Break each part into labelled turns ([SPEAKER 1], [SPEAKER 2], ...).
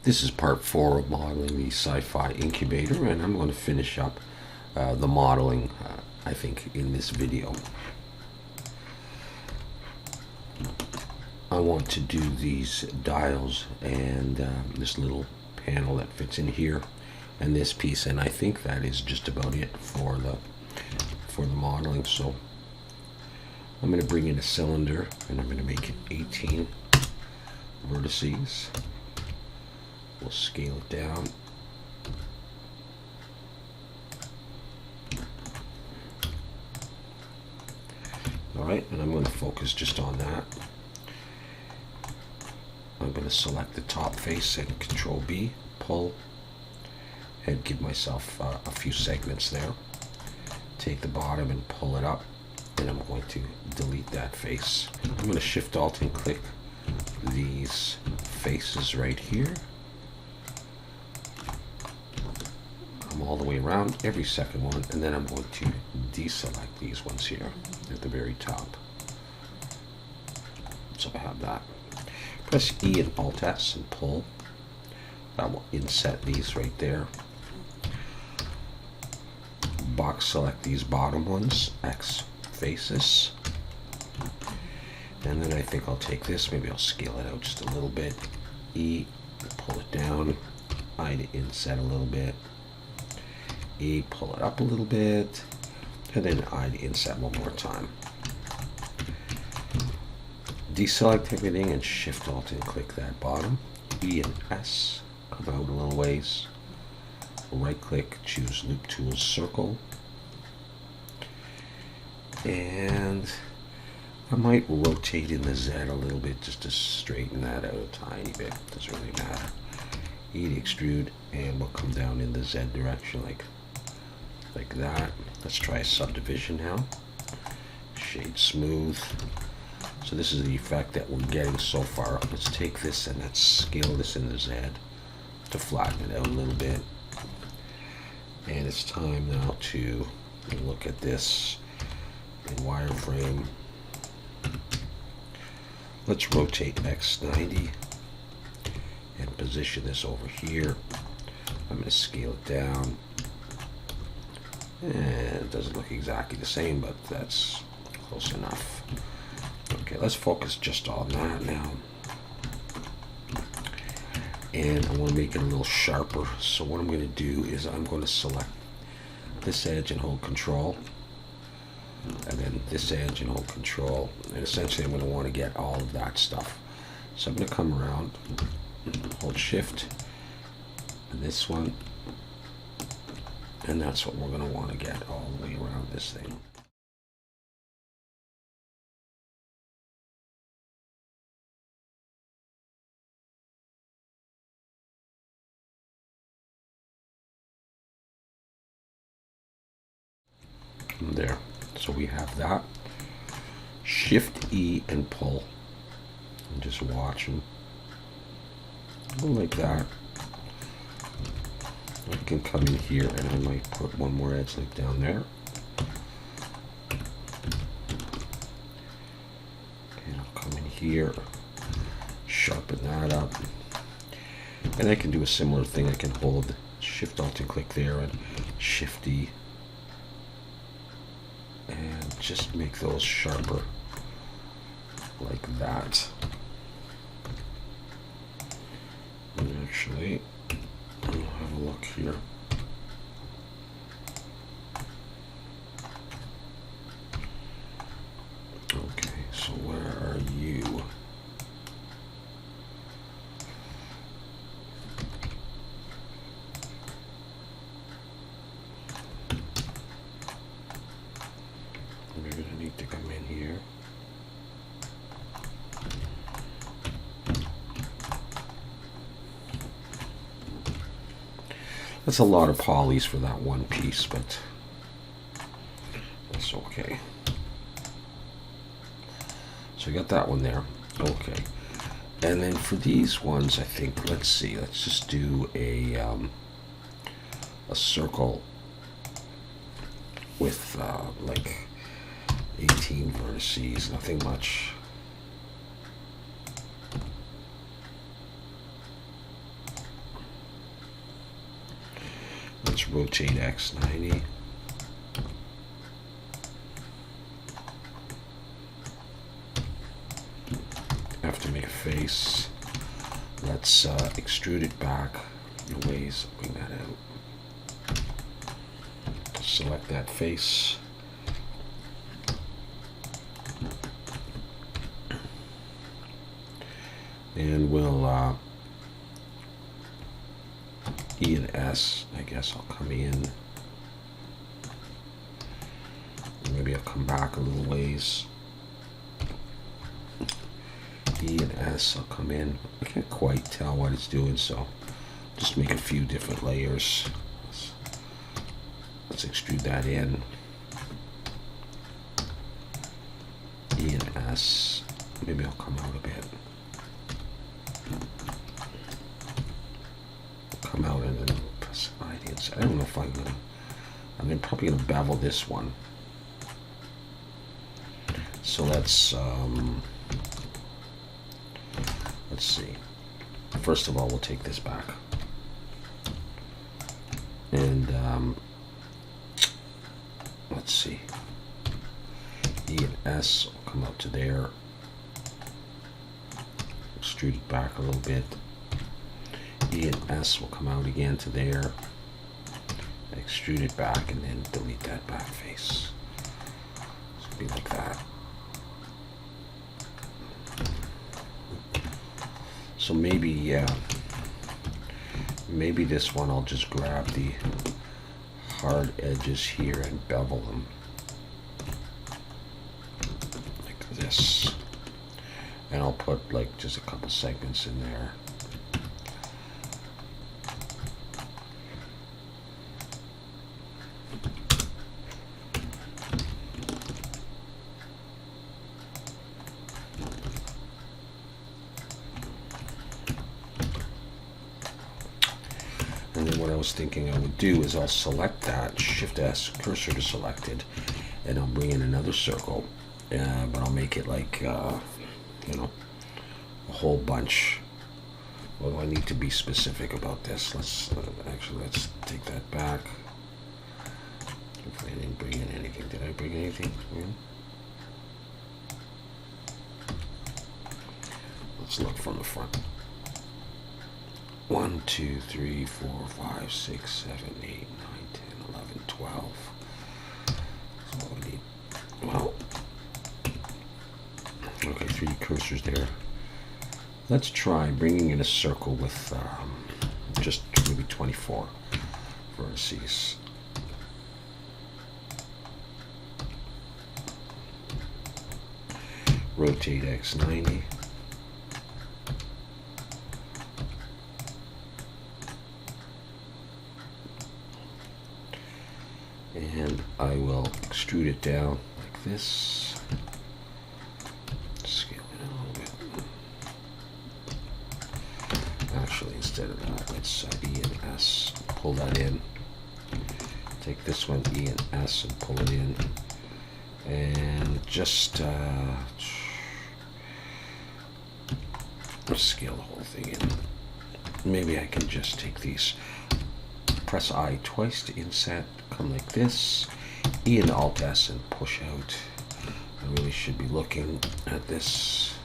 [SPEAKER 1] This is part 4 of modeling the Scifi Incubator, and I'm going to finish up the modeling, I think, in this video. I want to do these dials and this little panel that fits in here and this piece, and I think that is just about it for the modeling. So I'm going to bring in a cylinder and I'm going to make it 18 vertices. We'll scale it down. Alright, and I'm going to focus just on that. I'm going to select the top face and Control B, pull, and give myself a few segments there. Take the bottom and pull it up, and I'm going to delete that face. I'm going to Shift Alt and click these faces right here. Come all the way around every second one, and then I'm going to deselect these ones here at the very top. So I have that. Press E and Alt S and pull. I will inset these right there. Box select these bottom ones, X faces. And then I think I'll take this, maybe I'll scale it out just a little bit. E, pull it down. I to inset a little bit. E, pull it up a little bit. And then I to inset one more time. Deselect everything and Shift Alt and click that bottom. E and S, come out a little ways. Right click, choose Loop Tools Circle. And I might rotate in the Z a little bit just to straighten that out a tiny bit. Doesn't really matter. E to extrude, and we'll come down in the Z direction like that. Let's try a subdivision now. Shade smooth. So this is the effect that we're getting so far. Let's take this and let's scale this in the Z to flatten it out a little bit. And it's time now to look at this in wireframe. Let's rotate X90 and position this over here. I'm going to scale it down. And it doesn't look exactly the same, but that's close enough. Okay, let's focus just on that now. And I want to make it a little sharper. So what I'm going to do is I'm going to select this edge and hold Control. And then this edge and hold Control. And essentially I'm going to want to get all of that stuff. So I'm going to come around, hold Shift, and this one. And that's what we're going to want to get all the way around this thing. There. So we have that. Shift E and pull. And just watch them. Go like that. I can come in here and I might put one more edge like down there. And I'll come in here, sharpen that up. And I can do a similar thing. I can hold Shift Alt and click there and Shift E. And just make those sharper like that. And actually, I'll have a look here. Okay, so where are you? Maybe I need to come in here. That's a lot of polys for that one piece, but that's okay. So I got that one there. Okay. And then for these ones, I think, let's see, let's just do a circle with like 18 vertices, nothing much. let's rotate X 90. Have to make a face. Let's extrude it back in ways. Bring that out. Select that face. And we'll E and S, I guess I'll come in. Maybe I'll come back a little ways. E and S, I'll come in. I can't quite tell what it's doing, so just make a few different layers. Let's extrude that in. E and S. Maybe I'll come out a bit. Come out and then press I inside. I don't know if I'm probably gonna bevel this one. So let's see. First of all, we'll take this back. And let's see. E and S will come out to there. Extrude it back a little bit. E and S will come out again to there. Extrude it back and then delete that back face. So it'll be like that. So maybe maybe this one I'll just grab the hard edges here and bevel them like this, and I'll put like just a couple segments in there. And then what I was thinking I would do is I'll select that, Shift S, cursor to selected, and I'll bring in another circle, but I'll make it like, you know, a whole bunch. Well, do I need to be specific about this? Let's take that back. If I didn't bring in anything, did I bring anything in? Let's look from the front. 1, 2, 3, 4, 5, 6, 7, 8, 9, 10, 11, 12. So we need, well, okay, 3D cursors there. Let's try bringing in a circle with just maybe 24 vertices. Rotate X 90. And I will extrude it down like this. Scale it a little bit. Actually, instead of that, let's E and S, pull that in. Take this one, E and S, and pull it in. And just scale the whole thing in. Maybe I can just take these. Press I twice to inset, come like this, E and Alt S and push out. I really should be looking at this.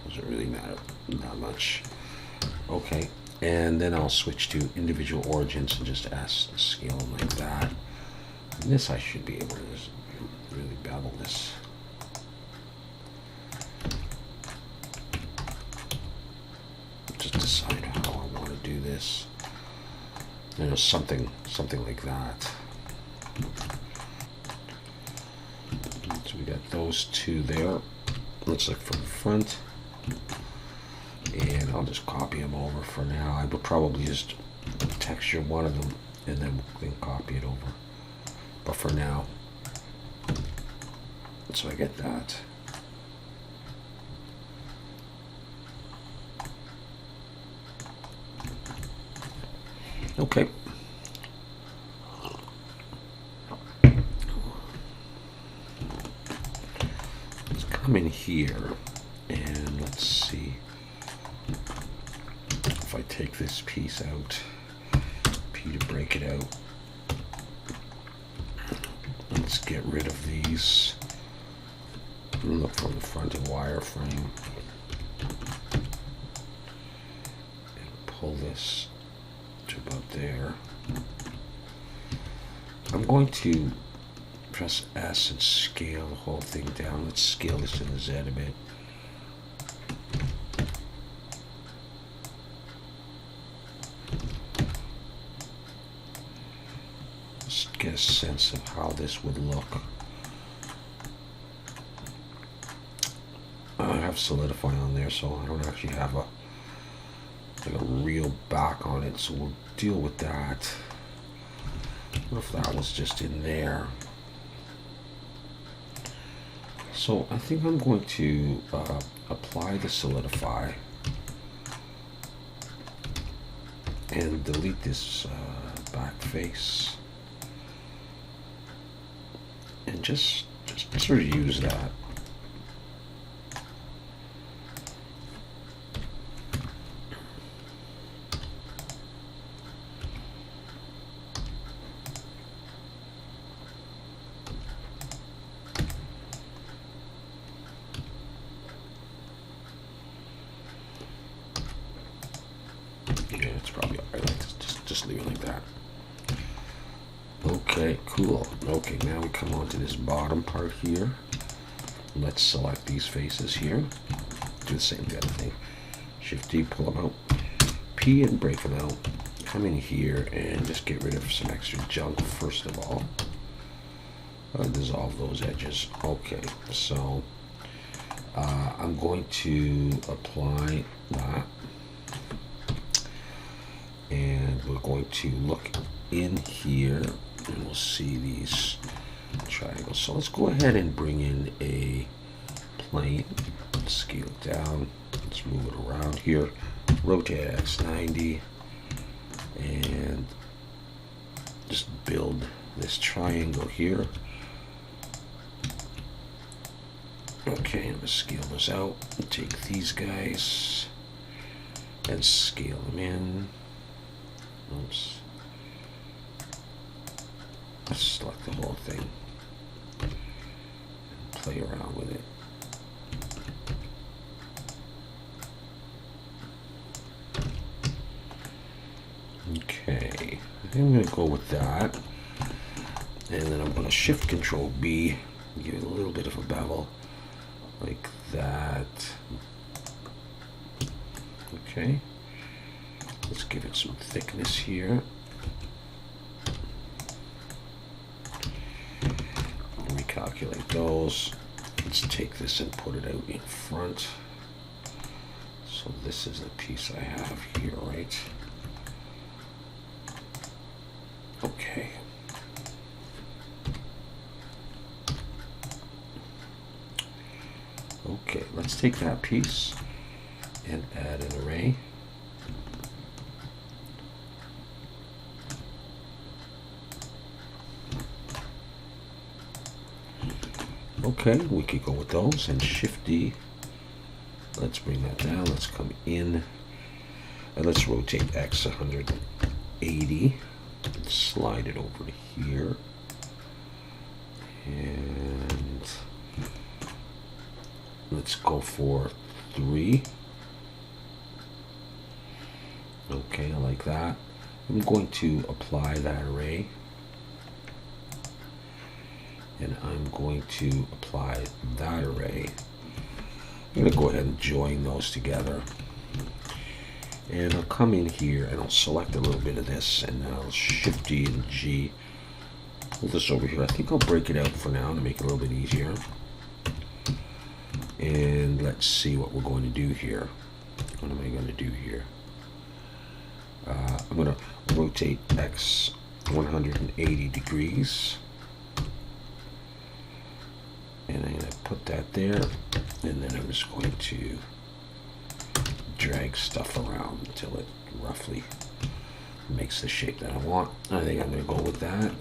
[SPEAKER 1] Doesn't really matter that much. Okay, and then I'll switch to individual origins and just S and scale them like that. And this I should be able to really bevel this. Just decide how I want to do this. You know, something like that. So we got those two there. Let's look from the front. And I'll just copy them over for now. I would probably just texture one of them and then copy it over. But for now, so I get that. Okay. Let's come in here and let's see if I take this piece out. to break it out. Let's get rid of these. Look from the front of wireframe. And pull this to about there. I'm going to press S and scale the whole thing down. Let's scale this in the Z a bit. Just get a sense of how this would look. I have solidify on there, so I don't actually have a real back on it, so we'll deal with that. What if that was just in there? So I think I'm going to apply the solidify and delete this back face and just sort of use that. Yeah, it's probably alright. Just leave it like that. Okay, cool. Okay, now we come on to this bottom part here. Let's select these faces here. Do the same kind of thing. Shift D, pull them out. P and break them out. Come in here and just get rid of some extra junk first of all. Dissolve those edges. Okay, so I'm going to apply that. And we're going to look in here and we'll see these triangles. So let's go ahead and bring in a plane. Scale it down. Let's move it around here. Rotate X90 and just build this triangle here. Okay, I'm going to scale this out and take these guys and scale them in. Oops. Let's select the whole thing and play around with it. Okay, I think I'm going to go with that. And then I'm going to Shift Control B, give it a little bit of a bevel, like that. Okay. Let's give it some thickness here. Recalculate those. Let's take this and put it out in front. So this is the piece I have here, right? Okay. Okay, let's take that piece and add an array. Okay, we could go with those and Shift D. Let's bring that down. Let's come in and let's rotate X 180. Slide it over to here. And let's go for 3. Okay, I like that. I'm going to apply that array. And I'm going to apply that array. I'm going to go ahead and join those together. And I'll come in here and I'll select a little bit of this and I'll Shift D and G. Pull this over here. I think I'll break it out for now to make it a little bit easier. And let's see what we're going to do here. What am I going to do here? I'm going to rotate X 180 degrees. And I'm going to put that there, and then I'm just going to drag stuff around until it roughly makes the shape that I want. I think I'm going to go with that.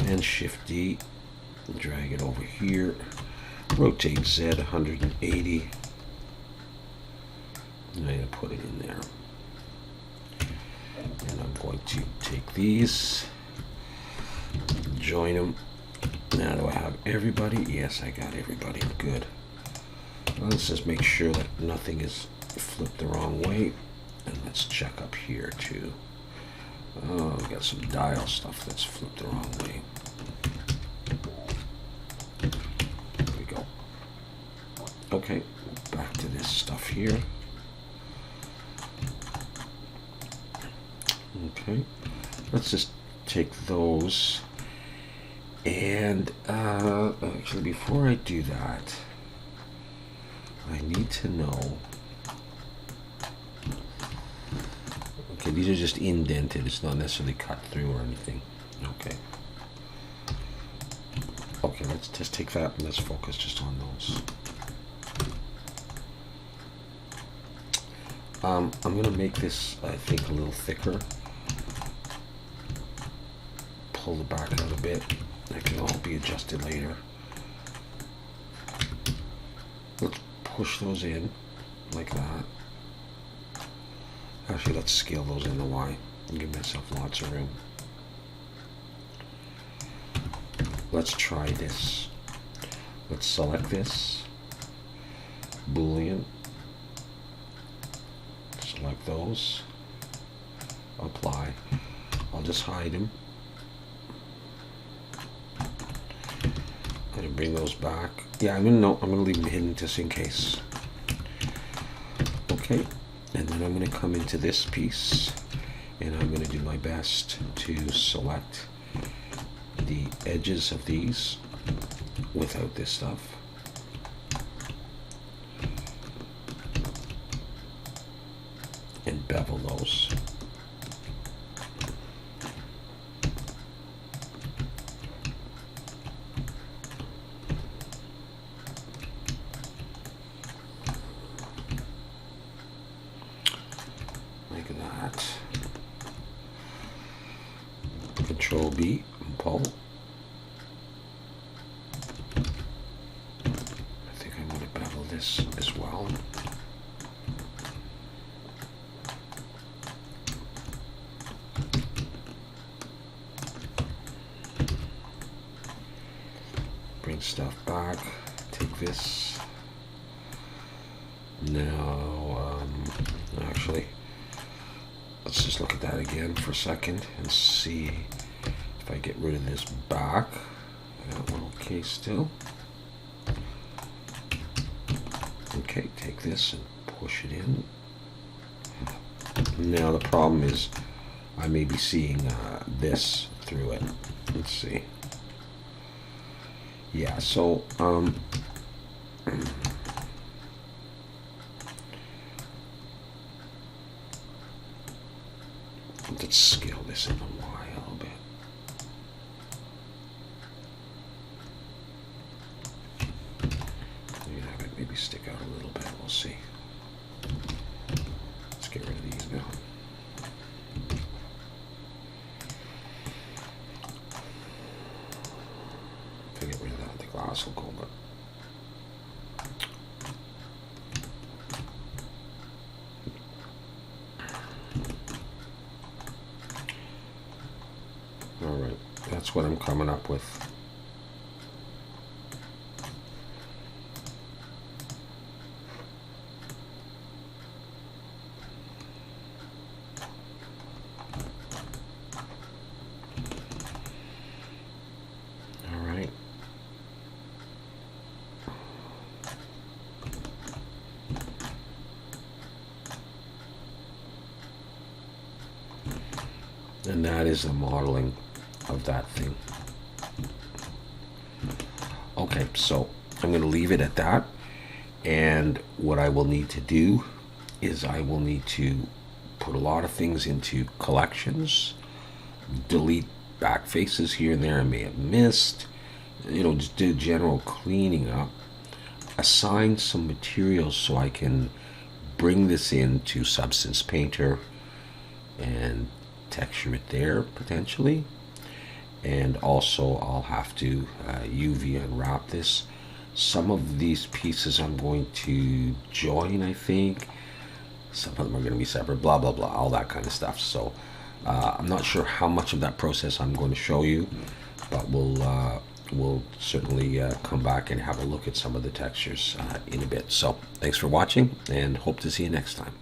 [SPEAKER 1] And Shift D, drag it over here, rotate Z 180, and I'm going to put it in there. And I'm going to take these, join them. Now, do I have everybody? Yes, I got everybody. Good. Let's just make sure that nothing is flipped the wrong way. And let's check up here too. Oh, we got some dial stuff that's flipped the wrong way. There we go. Okay, back to this stuff here. Okay, let's just take those. And actually, before I do that, I need to know. Okay, these are just indented. It's not necessarily cut through or anything. Okay. Okay, let's just take that and let's focus just on those. I'm gonna make this, I think, a little thicker. Pull the back out a bit. That can all be adjusted later. Let's push those in like that. Actually, let's scale those into Y and give myself lots of room. Let's try this. Let's select this. Boolean. Select those. Apply. I'll just hide them. I'm gonna bring those back. Yeah, I'm gonna leave them hidden just in case. Okay, and then I'm gonna come into this piece, and I'm gonna do my best to select the edges of these without this stuff. And bevel those. Like that. Control B and pull. I think I'm going to bevel this as well. Bring stuff back. Take this. Now, actually, let's just look at that again for a second and see if I get rid of this back. I got one okay still. Okay, take this and push it in. Now the problem is I may be seeing this through it. Let's see. Yeah, so let's scale this in the Y a little bit. Have it maybe stick out a little bit. We'll see. Let's get rid of these now. If I get rid of that, the glass will go, but alright, that's what I'm coming up with. Alright. And that is the modeling of that thing. Okay, so I'm going to leave it at that, and what I will need to do is I will need to put a lot of things into collections, delete back faces here and there I may have missed, you know, just do general cleaning up, assign some materials so I can bring this into Substance Painter and texture it there potentially. And also I'll have to UV unwrap this. Some of these pieces I'm going to join, I think. some of them are going to be separate, blah blah blah, all that kind of stuff. So I'm not sure how much of that process I'm going to show you, but we'll certainly come back and have a look at some of the textures in a bit. So thanks for watching, and hope to see you next time.